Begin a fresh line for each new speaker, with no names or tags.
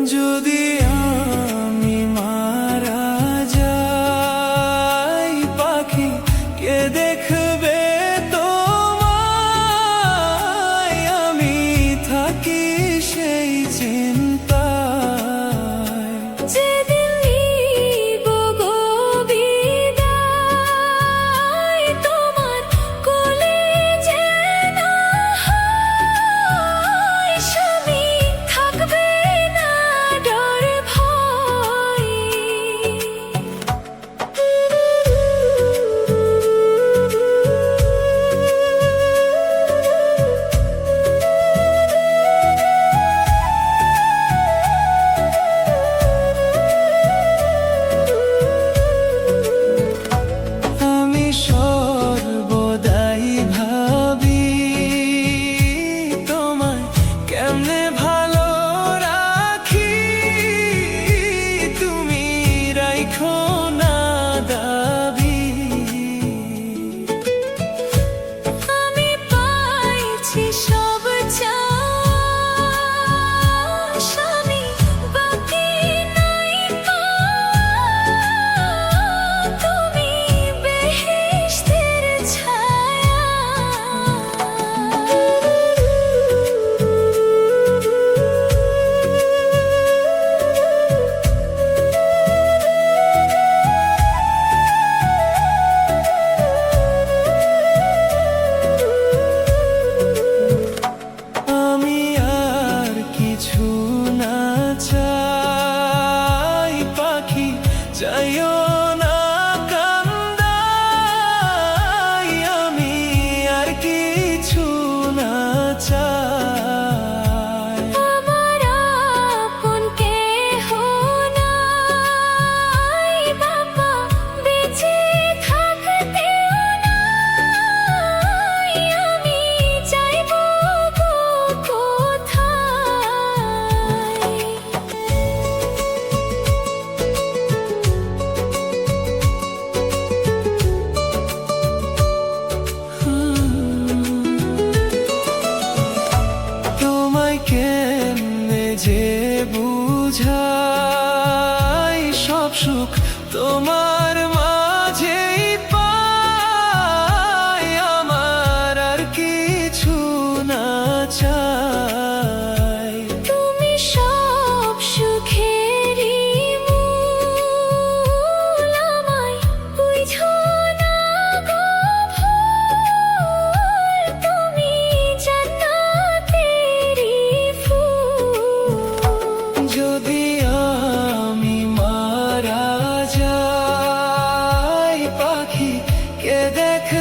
যদি আমি মারা যাই পাখি কে দেখবে তোমায়? আমি থাকি সেই চিন্তায়।
যেদিন নিব গো বিদায়, তোমার কোলে যেন হয়, স্বামী থাকবে না ডর ভয়।
আমি সর্বদাই ভাবি তোমায় কেমনে ভালো রাখি, তুমি রাইখো না দাবি।
আমি পাইছি সব চাওয়া, স্বামী বাকি নাই পাওয়া, তুমি বেহেশতের ছায়া।
আমি আর কিছু না চাই পাখি, চাইও না কান্দাই। আমি আর কিছু না চাই।
আমার আপন কেহ নাই বাবা, বেঁচে থাকতেও নাই। আমি চাইব গো কোথায়?
তোমায় কেমনে যে বুঝাই, সব সুখ তোমার মাঝেই পাই। আমার আর কিছু না চাই।
তুমি সব সুখেরই মূল, আমায় বুঝো না গো ভুল। তুমি জান্নাতেরই ফুল।
যদি আমি মারা যাই পাখি কে দেখবে